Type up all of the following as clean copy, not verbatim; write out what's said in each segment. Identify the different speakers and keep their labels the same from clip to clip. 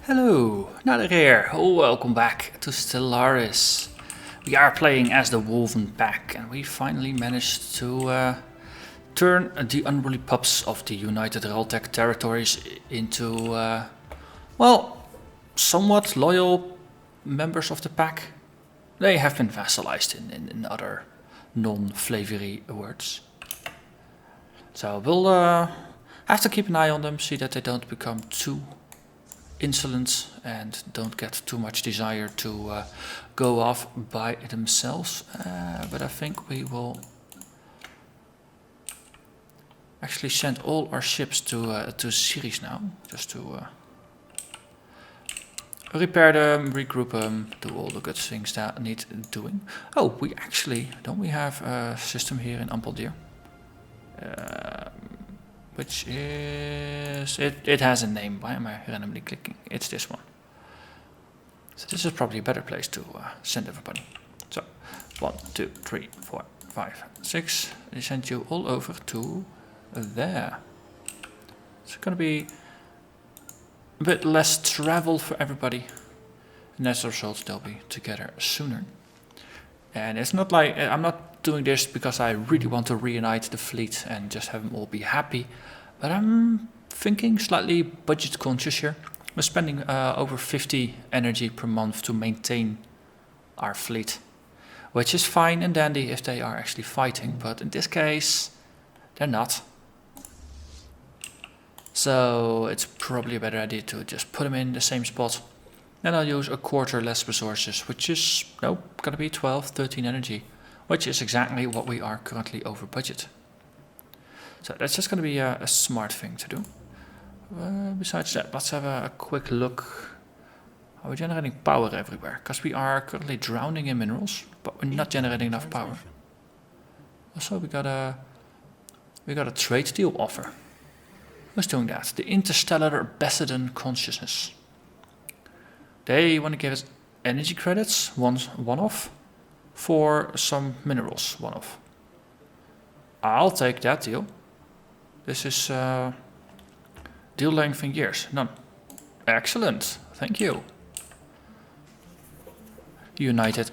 Speaker 1: Hello, Nader here. Welcome back to Stellaris. We are playing as the Wulven Pack, and we finally managed to turn the unruly pups of the United Galactic territories into, well, somewhat loyal members of the pack. They have been vassalized in other non-flavory words. So we'll have to keep an eye on them, see that they don't become too insolent and don't get too much desire to go off by themselves. But I think we will actually send all our ships to Ceres now, just to repair them, regroup them, do all the good things that need doing. Oh, we actually, don't we have a system here in Ampeldier? Which is, it has a name. Why am I randomly clicking? It's this one. So this is probably a better place to send everybody. So 1, 2, 3, 4, 5, 6. They send you all over to there. It's going to be a bit less travel for everybody. And as a result, they'll be together sooner. And it's not like, I'm not doing this because I really want to reunite the fleet and just have them all be happy. But I'm thinking slightly budget conscious here. We're spending over 50 energy per month to maintain our fleet. Which is fine and dandy if they are actually fighting. But in this case, they're not. So it's probably a better idea to just put them in the same spot. Then I'll use a quarter less resources, which is, gonna be 12, 13 energy. Which is exactly what we are currently over budget. So that's just gonna be a smart thing to do. Besides that, let's have a quick look. Are we generating power everywhere? Because we are currently drowning in minerals, but we're not generating enough power. Also, we got a trade deal offer. Who's doing that? The Interstellar Basildon Consciousness. They want to give us energy credits, one-off, for some minerals, one-off. I'll take that deal. This is deal length in years, none. Excellent, thank you. United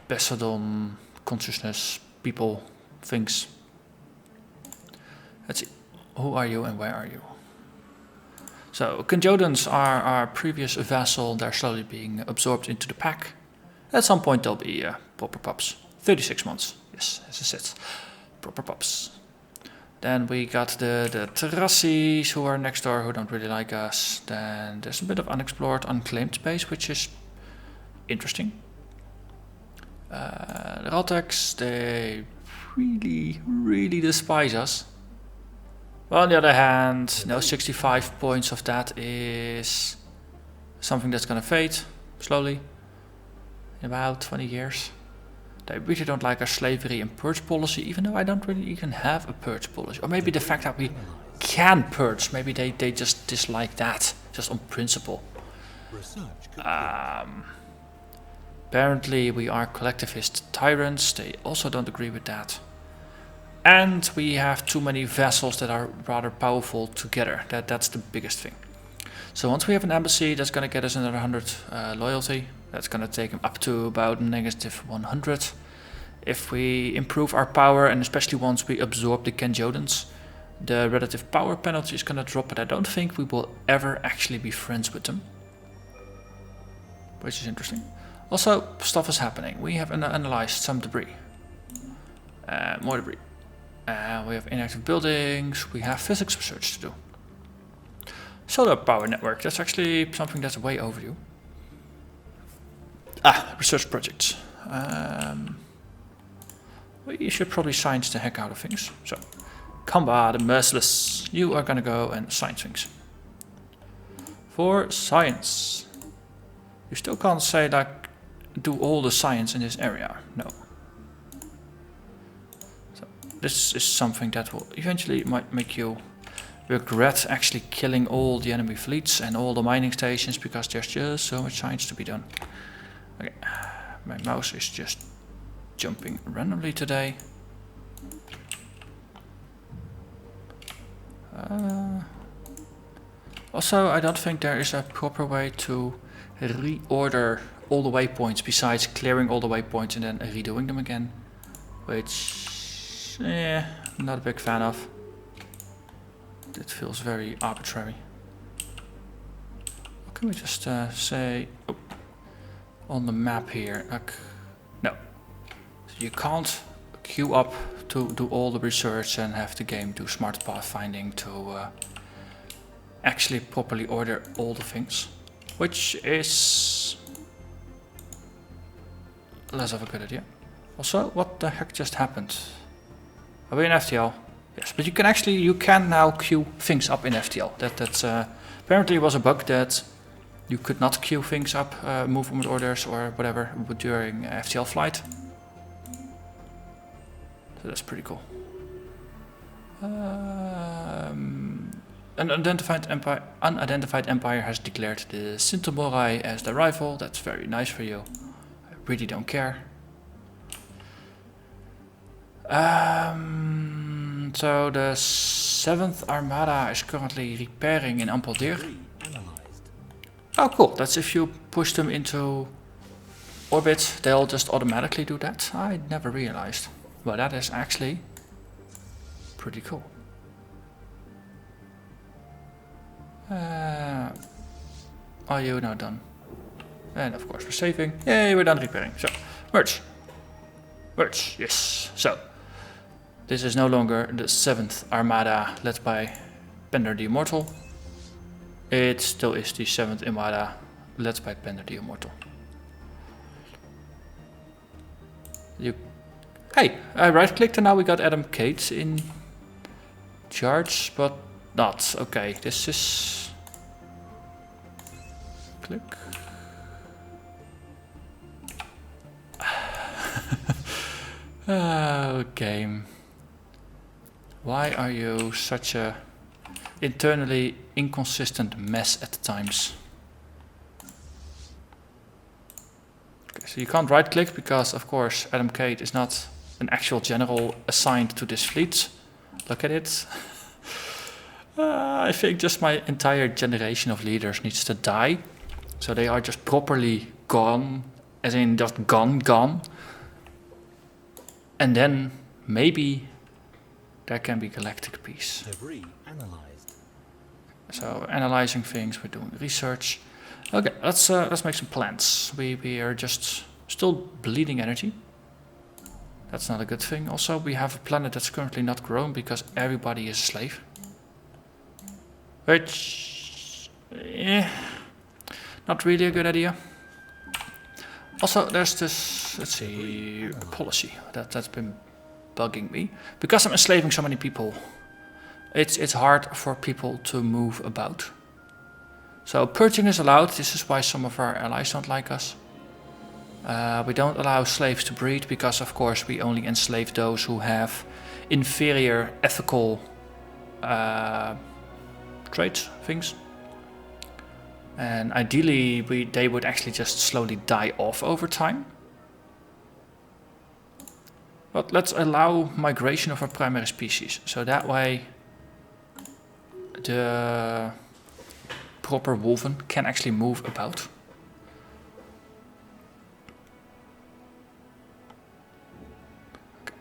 Speaker 1: Basildon Consciousness, people, things. Let's see, who are you and where are you? So, Conjodans are our previous vassal. They're slowly being absorbed into the pack. At some point they'll be proper pups. 36 months, yes, as I said. Proper pups. Then we got the Terrassis, who are next door, who don't really like us. Then there's a bit of unexplored, unclaimed space, which is interesting. The Raltecs, they really despise us. Well, on the other hand, 65 points of that is something that's gonna fade slowly in about 20 years. They really don't like our slavery and purge policy, even though I don't really even have a purge policy. Or maybe the fact that we can purge, maybe they just dislike that, just on principle. Apparently we are collectivist tyrants, they also don't agree with that. And we have too many vassals that are rather powerful together. That's the biggest thing. So once we have an embassy, that's going to get us another 100 loyalty. That's going to take them up to about negative 100. If we improve our power, and especially once we absorb the Conjodans, the relative power penalty is going to drop, but I don't think we will ever actually be friends with them. Which is interesting. Also, stuff is happening. We have analyzed some debris. More debris. We have inactive buildings, we have physics research to do. Solar power network, that's actually something that's way overdue. Research projects. We should probably science the heck out of things. So, Combat the Merciless, you are gonna go and science things. For science. You still can't say like, do all the science in this area, no. This is something that will eventually might make you regret actually killing all the enemy fleets and all the mining stations, because there's just so much science to be done. Okay, my mouse is just jumping randomly today. Also, I don't think there is a proper way to reorder all the waypoints besides clearing all the waypoints and then redoing them again. Which, I'm not a big fan of. It feels very arbitrary. Can we just say on the map here, like, no. So you can't queue up to do all the research and have the game do smart pathfinding to actually properly order all the things, which is less of a good idea. Also, what the heck just happened? Are we in FTL? Yes, but you can now queue things up in FTL. That's apparently was a bug that you could not queue things up, movement orders or whatever during FTL flight. So that's pretty cool. An unidentified empire has declared the Sintomorai as their rival. That's very nice for you. I really don't care. So the 7th Armada is currently repairing in Ampaldir. Oh cool, that's if you push them into orbit, they'll just automatically do that. I never realized. Well, that is actually pretty cool. Are you now done? And of course we're saving. Yay, we're done repairing. So, merge. Merge, yes. So, this is no longer the 7th Armada led by Pender the Immortal. It still is the 7th Armada led by Pender the Immortal. Hey, I right-clicked and now we got Adam Cates in charge, but not. Okay, this is... Click. Game. Why are you such a internally inconsistent mess at times? Okay, so you can't right click because of course Adam Cade is not an actual general assigned to this fleet. Look at it. I think just my entire generation of leaders needs to die. So they are just properly gone, as in just gone. And then maybe there can be galactic peace. So analyzing things, we're doing research. Okay, let's make some plans. We are just still bleeding energy. That's not a good thing. Also, we have a planet that's currently not grown because everybody is a slave. Which, not really a good idea. Also, there's this, let's see, policy that's been bugging me. Because I'm enslaving so many people, it's hard for people to move about. So purging is allowed. This is why some of our allies don't like us. We don't allow slaves to breed because, of course, we only enslave those who have inferior ethical traits, things. And ideally, they would actually just slowly die off over time. But let's allow migration of our primary species. So that way, the proper Wulven can actually move about. Okay.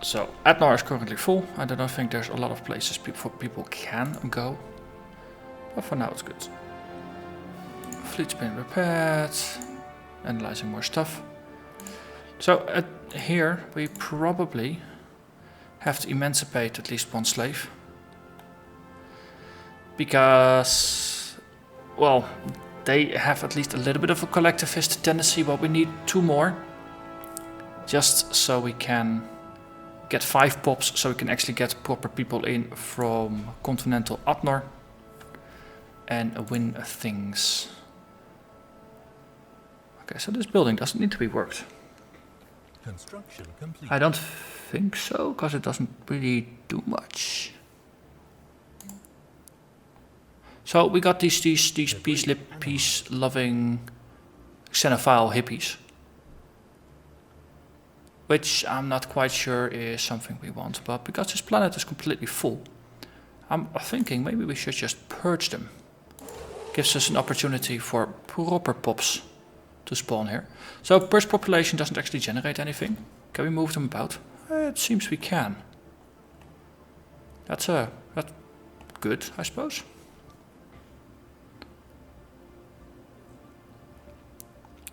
Speaker 1: So, Adnar is currently full. I don't think there's a lot of places people can go. But for now it's good. Fleet's been repaired. Analyzing more stuff. So here we probably have to emancipate at least one slave. Because, well, they have at least a little bit of a collectivist tendency, but we need 2 more. Just so we can get 5 pops, so we can actually get proper people in from Continental Adnar. And win things. Okay, so this building doesn't need to be worked. Construction complete. I don't think so, because it doesn't really do much. So we got these peace-loving xenophile hippies, which I'm not quite sure is something we want. But because this planet is completely full, I'm thinking maybe we should just purge them. Gives us an opportunity for proper pops to spawn here. So burst population doesn't actually generate anything. Can we move them about? It seems we can. That's good, I suppose.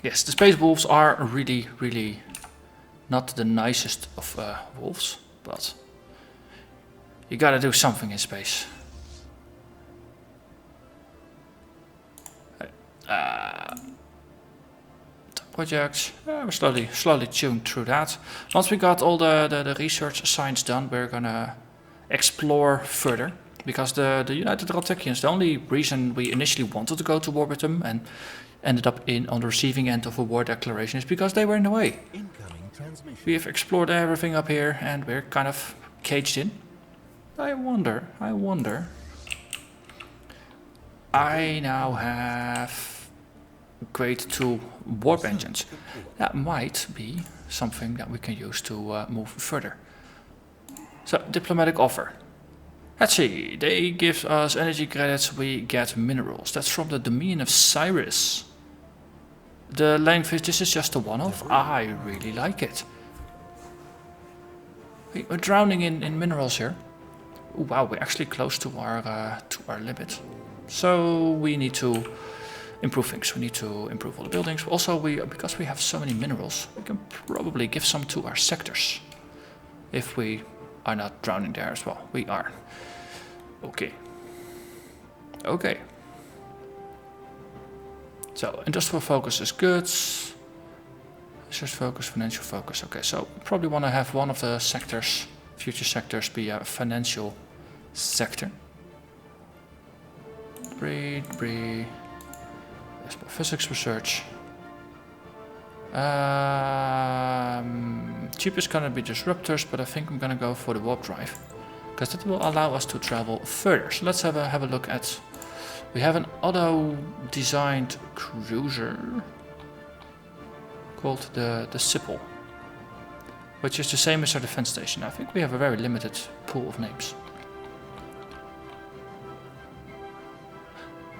Speaker 1: Yes, the space wolves are really, really not the nicest of wolves, but you gotta do something in space. Projects, we're slowly chewing through that. Once we got all the research science done, we're gonna explore further. Because the United Galacticians, the only reason we initially wanted to go to war with them and ended up on the receiving end of a war declaration is because they were in the way. We have explored everything up here and we're kind of caged in. I wonder. I now have grade 2 warp engines. That might be something that we can use to move further. So, diplomatic offer. Let's see, they give us energy credits, we get minerals. That's from the domain of Cyrus. The length is, this is just a one-off. I really like it. We're drowning in minerals here. Ooh, wow, we're actually close to our limit. So we need to improve things. We need to improve all the buildings. Also, because we have so many minerals, we can probably give some to our sectors. If we are not drowning there as well. We are. Okay. So, industrial focus is good. Research focus, financial focus. Okay, so probably want to have one of the sectors, future sectors, be a financial sector. Breed. Physics research. Cheapest gonna be disruptors, but I think I'm gonna go for the warp drive because that will allow us to travel further. So let's have a look at. We have an auto-designed cruiser called the Sipple, which is the same as our defense station. I think we have a very limited pool of names.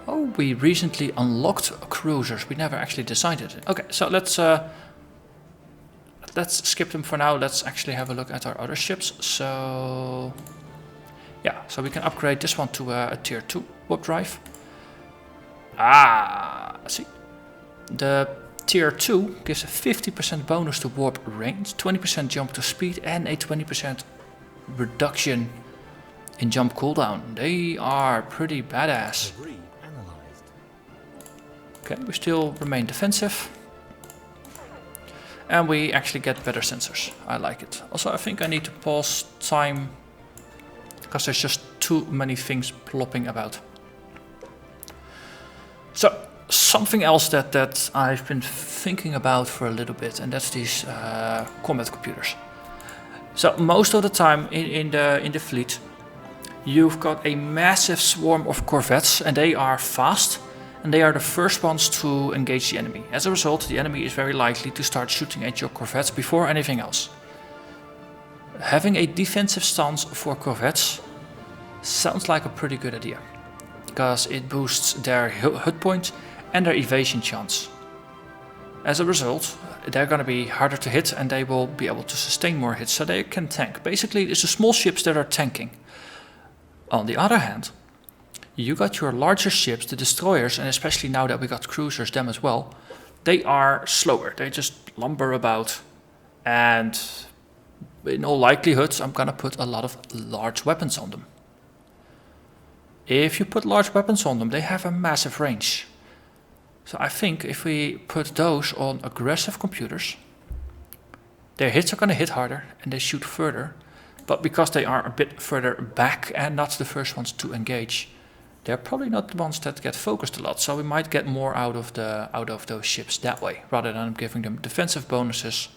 Speaker 1: Oh, we recently unlocked cruisers. We never actually designed it. Okay, so let's skip them for now. Let's actually have a look at our other ships. So yeah, so we can upgrade this one to a tier 2 warp drive. See, the tier 2 gives a 50% bonus to warp range, 20% jump to speed, and a 20% reduction in jump cooldown. They are pretty badass. Okay, we still remain defensive. And we actually get better sensors. I like it. Also, I think I need to pause time because there's just too many things plopping about. So, something else that I've been thinking about for a little bit, and that's these combat computers. So, most of the time in the fleet, you've got a massive swarm of corvettes, and they are fast. And they are the first ones to engage the enemy. As a result, the enemy is very likely to start shooting at your corvettes before anything else. Having a defensive stance for corvettes sounds like a pretty good idea, because it boosts their hit point and their evasion chance. As a result, they're going to be harder to hit and they will be able to sustain more hits, so they can tank. Basically, it's the small ships that are tanking. On the other hand, you got your larger ships, the destroyers, and especially now that we got cruisers, them as well, they are slower. They just lumber about, and in all likelihood, I'm gonna put a lot of large weapons on them. If you put large weapons on them, they have a massive range. So I think if we put those on aggressive computers, their hits are gonna hit harder and they shoot further, but because they are a bit further back and not the first ones to engage, they're probably not the ones that get focused a lot, so we might get more out of those ships that way, rather than giving them defensive bonuses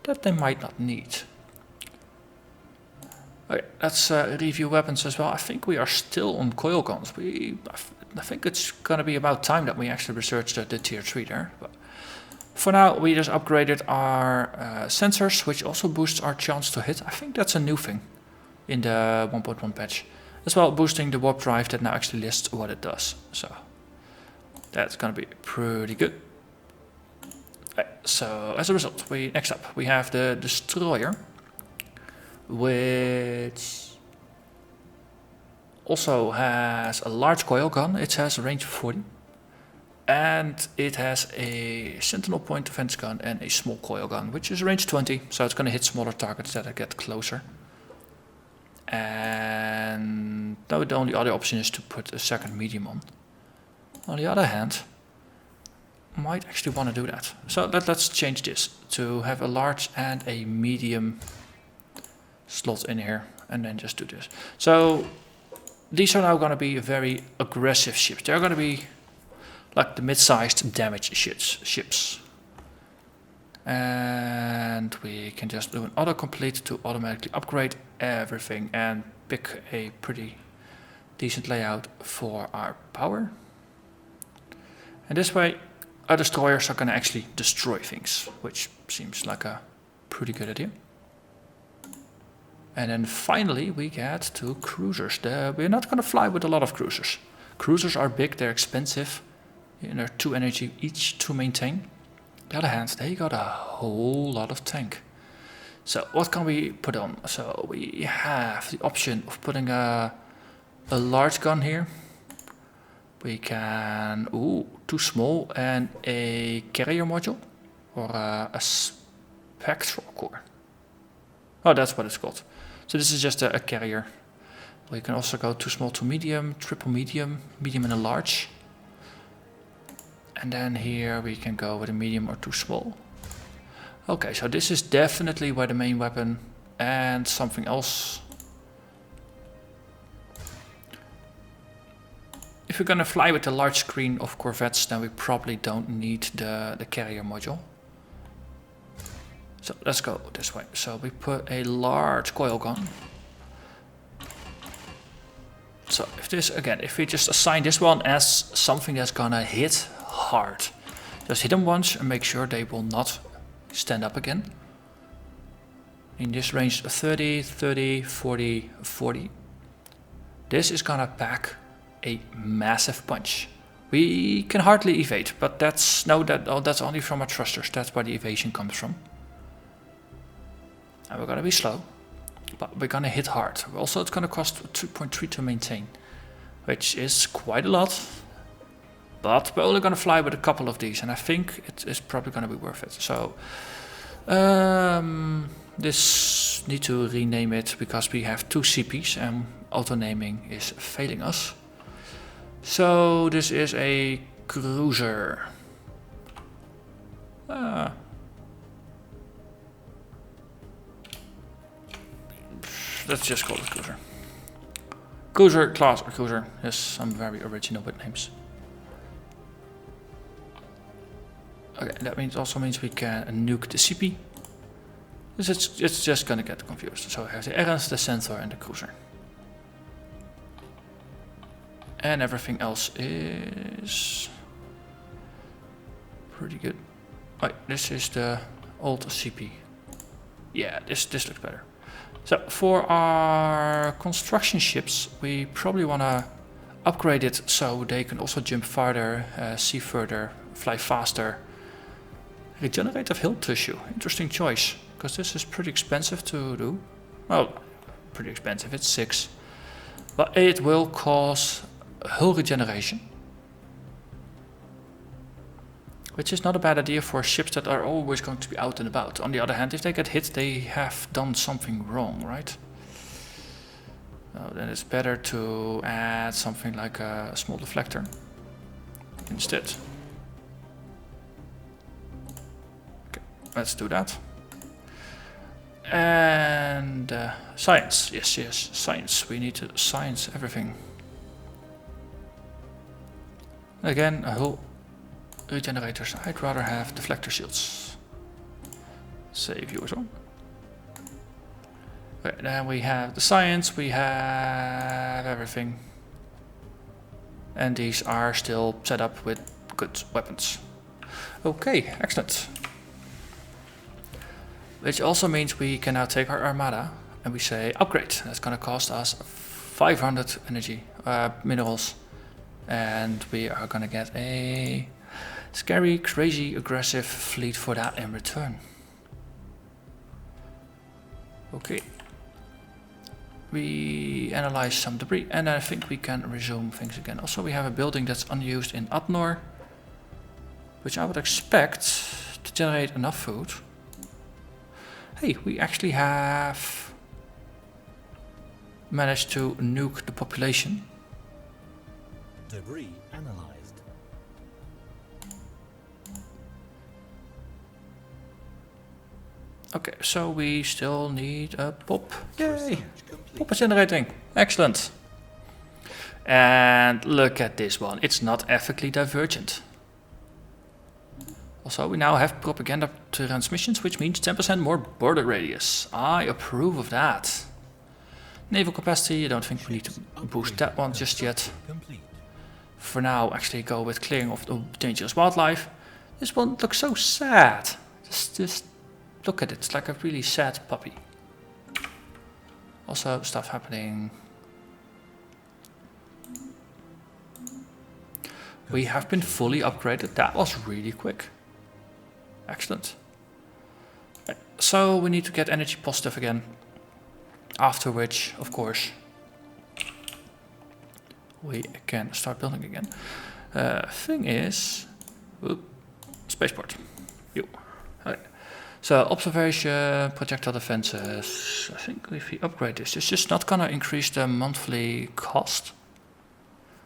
Speaker 1: that they might not need. Okay, let's review weapons as well. I think we are still on coil guns. I think it's gonna be about time that we actually research the tier 3 there. But for now, we just upgraded our sensors, which also boosts our chance to hit. I think that's a new thing in the 1.1 patch. as well boosting the warp drive that now actually lists what it does. So that's gonna be pretty good. Right, so as a result, next up we have the destroyer, which also has a large coil gun. It has a range of 40. And it has a sentinel point defense gun and a small coil gun, which is range 20. So it's going to hit smaller targets that get closer. And now the only other option is to put a second medium on. On the other hand, I might actually want to do that. So let's change this to have a large and a medium slot in here, and then just do this. So these are now going to be very aggressive ships. They're going to be like the mid-sized damage ships. And we can just do an autocomplete to automatically upgrade everything and pick a pretty decent layout for our power. And this way our destroyers are going to actually destroy things, which seems like a pretty good idea. And then finally we get to cruisers. We're not going to fly with a lot of cruisers. Cruisers are big, they're expensive. And they're 2 energy each to maintain. On the other hand, they got a whole lot of tank. So what can we put on? So we have the option of putting a large gun here. We can, too small, and a carrier module or a spectral core. Oh, that's what it's called. So this is just a carrier. We can also go too small to medium, triple medium, medium and a large. And then here we can go with a medium or too small. Okay, so this is definitely where the main weapon and something else. If we're going to fly with the large screen of corvettes, then we probably don't need the carrier module. So let's go this way. So we put a large coil gun. So if we just assign this one as something that's gonna hit hard, just hit them once and make sure they will not stand up again. In this range 30, 30, 40, 40. This is gonna pack a massive punch. We can hardly evade, but that's only from our thrusters. That's where the evasion comes from. And we're gonna be slow, but we're gonna hit hard. Also, it's gonna cost 2.3 to maintain, which is quite a lot. But we're only gonna fly with a couple of these, and I think it is probably gonna be worth it. So this need to rename it because we have 2 CPs and auto naming is failing us. So this is a cruiser. Let's just call it cruiser. Cruiser, class, or cruiser. Yes, I'm very original with names. Okay, that also means we can nuke the CP. It's just gonna get confused. So we have the Errans, the Centaur, and the cruiser. And everything else is pretty good. Right, this is the old CP. Yeah, this looks better. So for our construction ships, we probably want to upgrade it so they can also jump farther, see further, fly faster. Regenerative hill tissue, interesting choice, because this is pretty expensive to do. Well, pretty expensive, it's 6. But it will cause hull regeneration, which is not a bad idea for ships that are always going to be out and about. On the other hand, if they get hit, they have done something wrong, right? Then it's better to add something like a small deflector instead. Okay, let's do that. And science, yes, science. We need to science everything. Again, a hull regenerators. I'd rather have deflector shields. Save you as well. Okay, then we have the science, we have everything. And these are still set up with good weapons. Okay, excellent. Which also means we can now take our armada and we say upgrade. That's gonna cost us 500 energy minerals, and we are gonna get a scary, crazy, aggressive fleet for that in return. Okay. We analyze some debris, and I think we can resume things again. Also, we have a building that's unused in Adnor, which I would expect to generate enough food. Hey, we actually have managed to nuke the population.
Speaker 2: Debris analyzed.
Speaker 1: Okay, so we still need a pop. Yay! Pop is generating. Excellent. And look at this one. It's not ethically divergent. Also, we now have propaganda transmissions, which means 10% more border radius. I approve of that. Naval capacity, I don't think we need to boost that one just yet. For now, actually go with clearing of the dangerous wildlife. This one looks so sad. Just look at it, it's like a really sad puppy. Also, stuff happening. We have been fully upgraded. That was really quick. Excellent. So we need to get energy positive again. After which, of course, we can start building again. Thing is, spaceport. Okay. So observation, projectile defenses. I think if we upgrade this, it's just not gonna increase the monthly cost,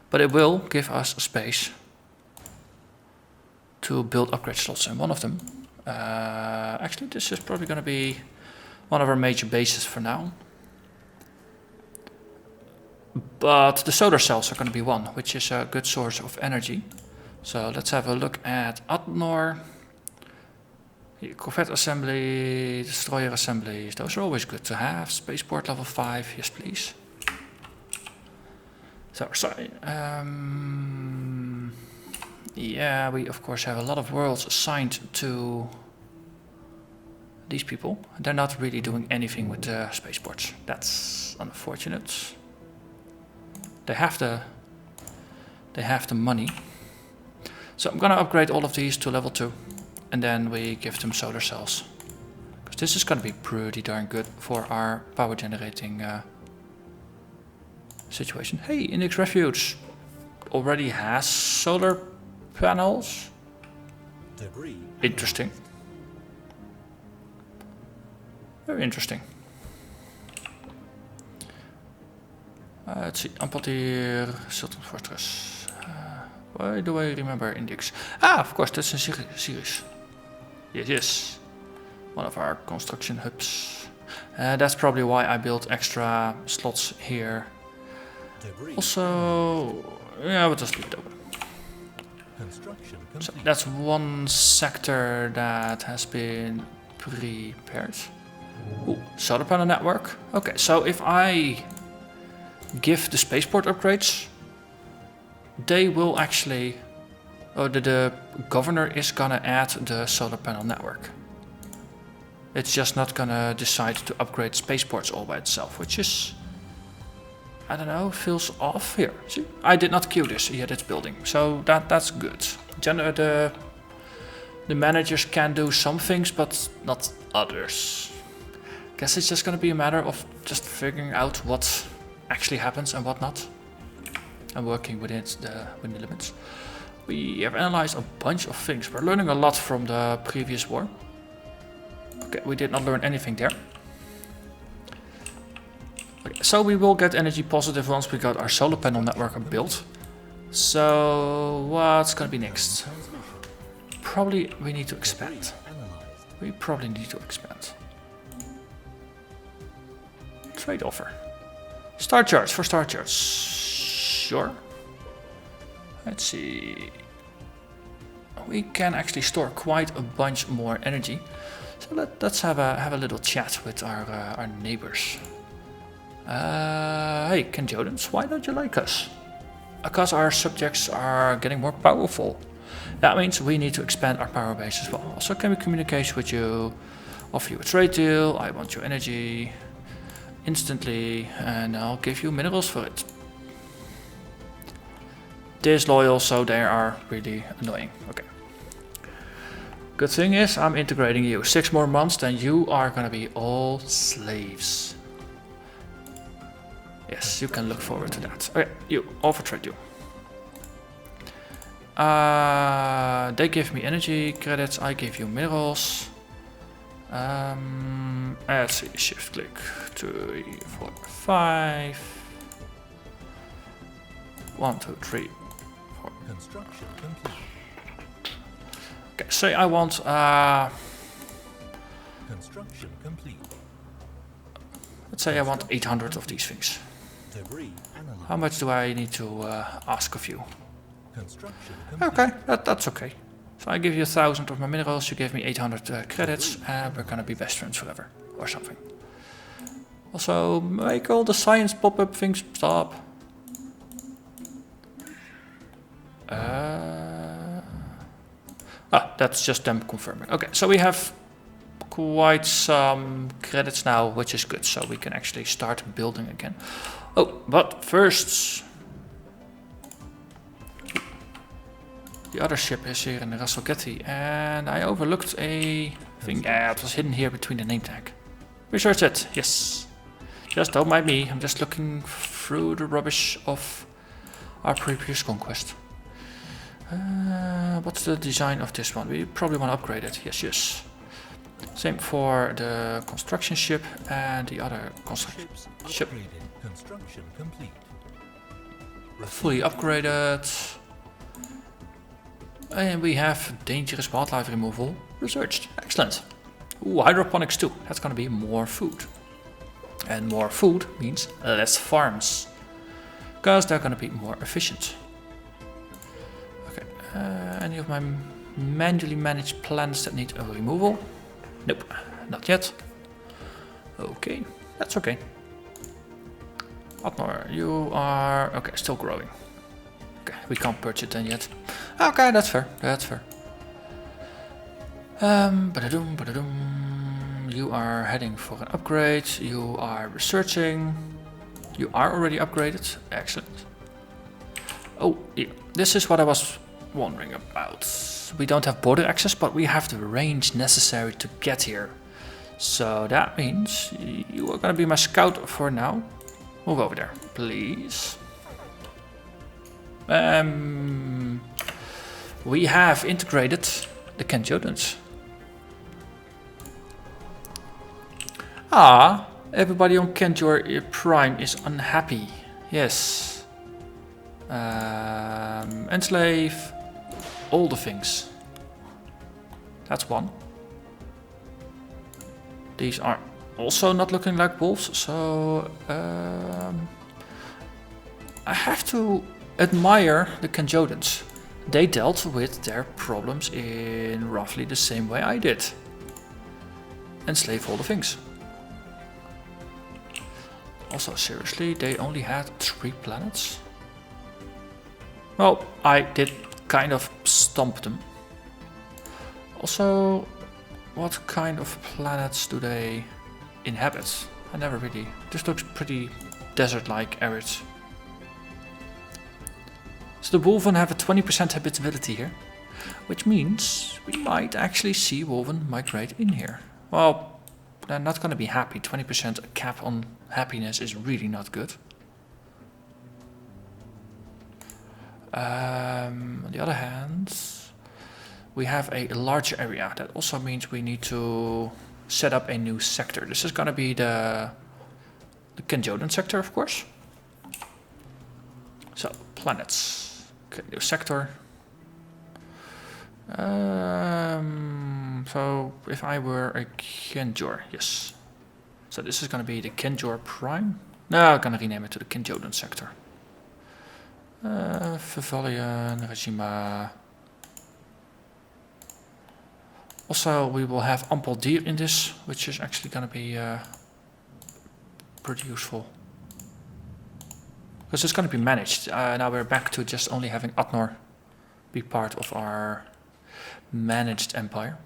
Speaker 1: but it will give us space to build upgrade slots in one of them. Actually, this is probably gonna be one of our major bases for now. But the solar cells are gonna be one, which is a good source of energy. So let's have a look at Adnor. Corvette assembly, destroyer assemblies, those are always good to have. Spaceport level 5, yes please. So, sorry. Yeah, we of course have a lot of worlds assigned to these people. They're not really doing anything with the spaceports. That's unfortunate. They have the money. So I'm gonna upgrade all of these to level 2. And then we give them solar cells. Because this is going to be pretty darn good for our power generating situation. Hey, Index Refuge already has solar panels.
Speaker 2: Debris.
Speaker 1: Interesting. Very interesting. Let's see. Ampatier, Sultan Fortress. Why do I remember Index? Ah, of course, that's in Sirius. Yes. One of our construction hubs. That's probably why I built extra slots here. Also, yeah, we'll just leave it open. So that's one sector that has been prepared. Ooh, solar panel network. Okay, so if I give the spaceport upgrades, they will actually, the governor is gonna add the solar panel network. It's just not gonna decide to upgrade spaceports all by itself, which is, I don't know, feels off here. See, I did not queue this, yet it's building, so that's good. The managers can do some things, but not others. Guess it's just gonna be a matter of just figuring out what actually happens and what not. And working within the limits. We have analyzed a bunch of things. We're learning a lot from the previous war. Okay, we did not learn anything there. Okay, so we will get energy positive once we got our solar panel network built. So what's gonna be next? Probably we need to expand. We probably need to expand. Trade offer. Star charts for star charts. Sure. Let's see. We can actually store quite a bunch more energy. So let's have a little chat with our neighbors. Hey, Kenjodans, why don't you like us? Because our subjects are getting more powerful. That means we need to expand our power base as well. Also, can we communicate with you? Offer you a trade deal. I want your energy. instantly, and I'll give you minerals for it. Disloyal, so they are really annoying. Okay. Good thing is, I'm integrating you. 6 more months, then you are gonna be all slaves. Yes, you can look forward to that. Okay, you, overtrade you. They give me energy credits, I give you minerals. Let's see, shift click, 3, 4, 5. 1, 2, 3, 4.
Speaker 2: Construction complete.
Speaker 1: Okay, say I want,
Speaker 2: Construction complete.
Speaker 1: let's say I want 800 of these things.
Speaker 2: Debris analyzed.
Speaker 1: How much do I need to ask of you?
Speaker 2: Construction complete.
Speaker 1: Okay, that's okay. So I give you 1,000 of my minerals, you give me 800 credits, and we're gonna be best friends forever, or something. Also, make all the science pop-up things stop. That's just them confirming. Okay, so we have quite some credits now, which is good, so we can actually start building again. Oh, but first, the other ship is here in the Rassel, and I overlooked a thing. Yeah, it was hidden here between the name tag. Research it, yes. Just don't mind me, I'm just looking through the rubbish of our previous conquest. What's the design of this one? We probably want to upgrade it, yes. Same for the construction ship and the other construction ship.
Speaker 2: Upgraded. Construction complete.
Speaker 1: Fully upgraded. And we have dangerous wildlife removal researched. Excellent. Ooh, hydroponics too. That's gonna be more food. And more food means less farms. Because they're gonna be more efficient. Okay, any of my manually managed plants that need a removal? Nope, not yet. Okay, that's okay. Atmar, you are... okay, still growing. Okay, we can't purchase it then yet. Okay, that's fair, that's fair. You are heading for an upgrade, you are researching. You are already upgraded, excellent. Oh, yeah, this is what I was wondering about. We don't have border access, but we have the range necessary to get here. So that means you are gonna be my scout for now. Move over there, please. We have integrated the Kenjodans. Ah, everybody on Kenjor Prime is unhappy. Yes. Enslave all the things. That's one. These are also not looking like wolves, so I have to admire the Kenjodans. They dealt with their problems in roughly the same way I did. Enslave all the things. Also, seriously, they only had 3 planets? Well, I did kind of stomp them. Also, what kind of planets do they inhabit? I never really... this looks pretty desert-like, arid. So the Wulven have a 20% habitability here, which means we might actually see Wulven migrate in here. Well, they're not going to be happy. 20% cap on happiness is really not good. On the other hand, we have a larger area. That also means we need to set up a new sector. This is going to be the Kenjodan sector, of course. So, planets. Okay, new sector. So, if I were a Kenjor, yes. So this is going to be the Kenjor Prime. No, I'm going to rename it to the Kenjodan sector. Favalian, Regima. Also, we will have ample deer in this, which is actually going to be pretty useful. Because it's going to be managed. Now we're back to just only having Atnor be part of our managed empire.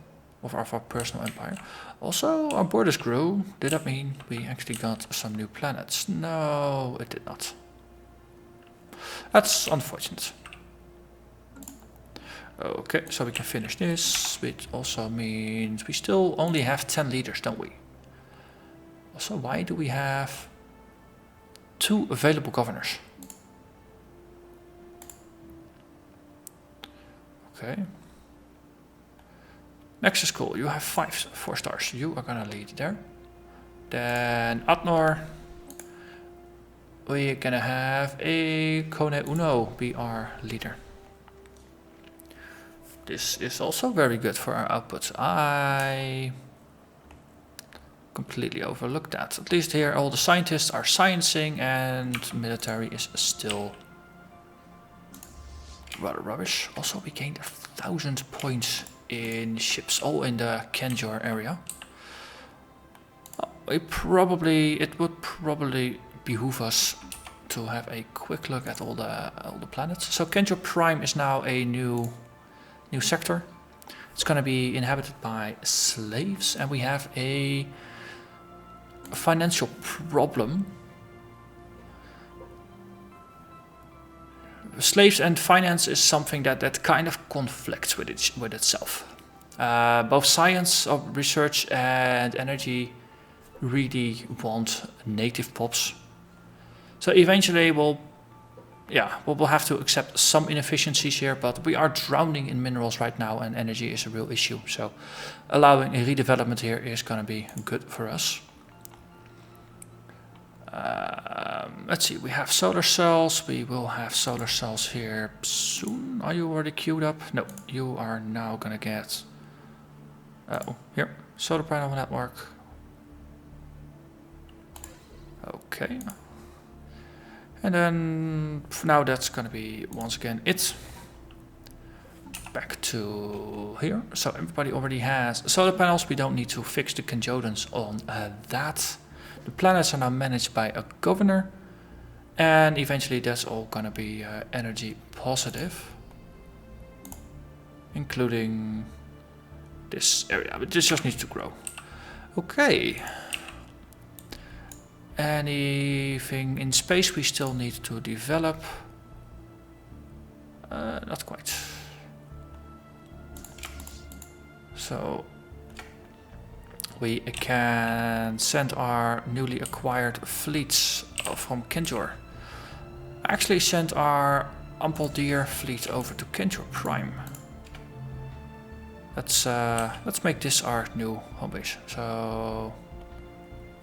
Speaker 1: our personal empire. Also, our borders grew. Did that mean we actually got some new planets? No, it did not. That's unfortunate. Okay, so we can finish this, which also means we still only have 10 leaders, don't we? Also, why do we have 2 available governors? Okay. Next is cool. You have 4 stars. You are gonna lead there. Then Adnor. We're gonna have a Kone Uno be our leader. This is also very good for our output. I completely overlooked that. At least here all the scientists are sciencing and military is still rather rubbish. Also we gained 1,000 points in ships, all in the Kenjor area. It would probably behoove us to have a quick look at all the planets. So Kenjor Prime is now a new sector. It's going to be inhabited by slaves, and we have a financial problem. Slaves and finance is something that kind of conflicts with itself. Both science, research, and energy really want native pops. So eventually we'll have to accept some inefficiencies here, but we are drowning in minerals right now and energy is a real issue. So allowing a redevelopment here is going to be good for us. Let's see, we have solar cells. We will have solar cells here soon. Are you already queued up? No, you are now going to get... here, solar panel network. Okay. And then for now that's going to be once again it. Back to here. So everybody already has solar panels. We don't need to fix the Kenjodans on that. The planets are now managed by a governor. And eventually that's all going to be energy positive. Including this area. But this just needs to grow. Okay. Anything in space we still need to develop? Not quite. So we can send our newly acquired fleets from Kenjor. Actually send our Ampaldir fleet over to Kenjor Prime. Let's make this our new home base. So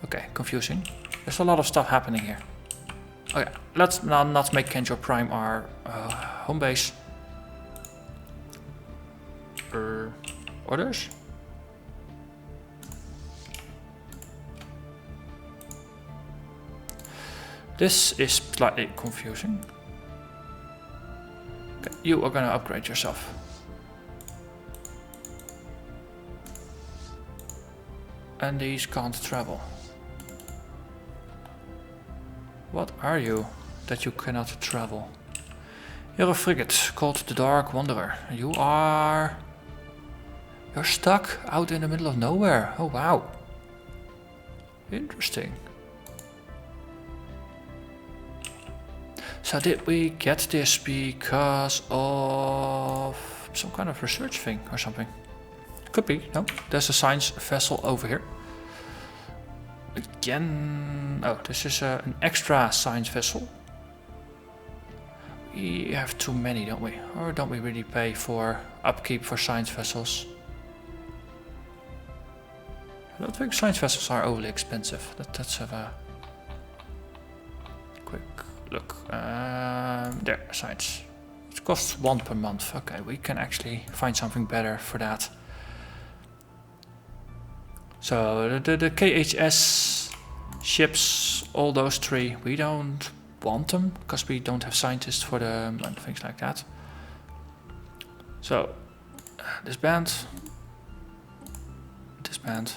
Speaker 1: okay, confusing. There's a lot of stuff happening here. Okay, let's now not make Kenjor Prime our home base. Orders? This is slightly confusing. Okay, you are gonna upgrade yourself. And these can't travel. What are you that you cannot travel? You're a frigate called the Dark Wanderer. You're stuck out in the middle of nowhere. Oh wow. Interesting. So did we get this because of some kind of research thing or something? Could be, no. There's a science vessel over here. Again, oh, this is an extra science vessel. We have too many, don't we? Or don't we really pay for upkeep for science vessels? I don't think science vessels are overly expensive. Let's have a quick look. There, science. It costs 1 per month. Okay, we can actually find something better for that. So the KHS ships, all those 3, we don't want them because we don't have scientists for them and things like that. So disband, disband,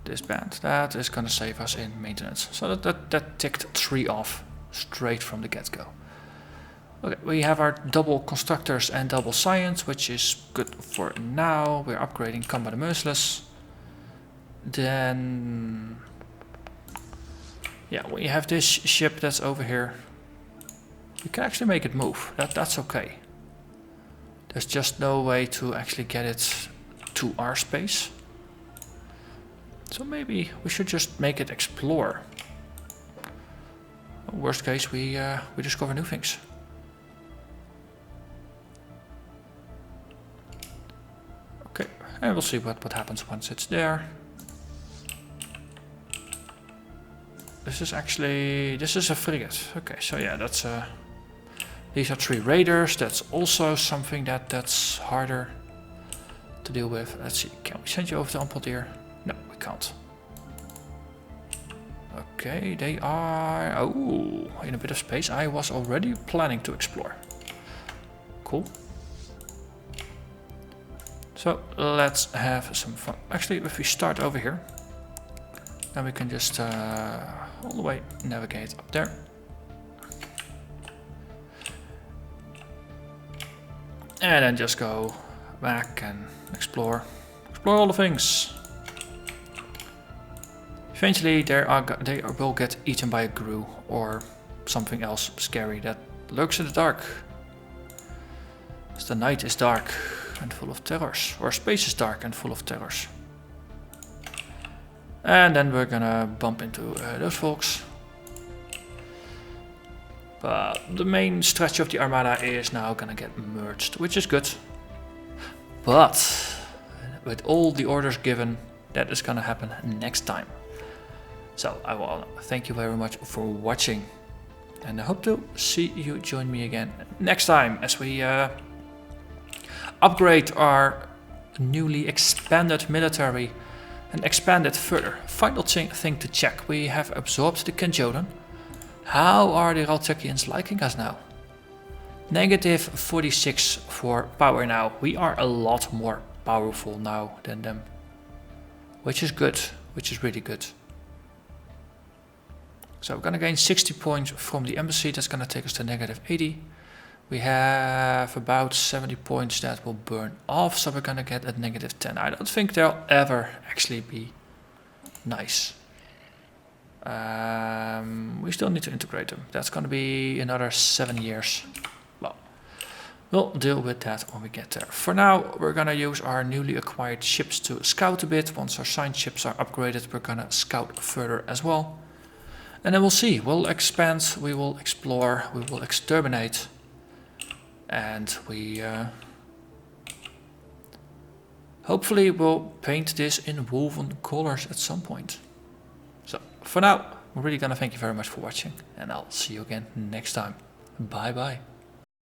Speaker 1: disband. That is going to save us in maintenance. So that ticked 3 off straight from the get-go. Okay, we have our double constructors and double science, which is good for now. We're upgrading combat merciless. Then, yeah, we have this ship that's over here. We can actually make it move. That's okay. There's just no way to actually get it to our space. So maybe we should just make it explore. Worst case, we discover new things. Okay, and we'll see what happens once it's there. This is a frigate. Okay, so yeah, that's these are 3 raiders. That's also something that's harder to deal with. Let's see, can we send you over to Ampoldir? No, we can't. Okay, they are in a bit of space. I was already planning to explore. Cool. So let's have some fun. Actually, if we start over here, then we can just all the way navigate up there. And then just go back and explore all the things. Eventually they will get eaten by a grue or something else scary that lurks in the dark. As the night is dark and full of terrors, or space is dark and full of terrors. And then we're gonna bump into those folks. But the main stretch of the armada is now gonna get merged, which is good. But with all the orders given, that is gonna happen next time. So I will thank you very much for watching, and I hope to see you join me again next time as we upgrade our newly expanded military and expand it further. Final thing to check, we have absorbed the Kenjodan. How are the Raltekians liking us now? -46 for power now. We are a lot more powerful now than them, which is good, which is really good. So we're gonna gain 60 points from the embassy. That's gonna take us to -80. We have about 70 points that will burn off, so we're gonna get at -10. I don't think they'll ever actually be nice. We still need to integrate them. That's gonna be another 7 years. Well, we'll deal with that when we get there. For now, we're gonna use our newly acquired ships to scout a bit. Once our science ships are upgraded, we're gonna scout further as well. And then we'll see. We'll expand, we will explore, we will exterminate. And we hopefully will paint this in woven colors at some point. So for now, we're really gonna thank you very much for watching, and I'll see you again next time. Bye bye.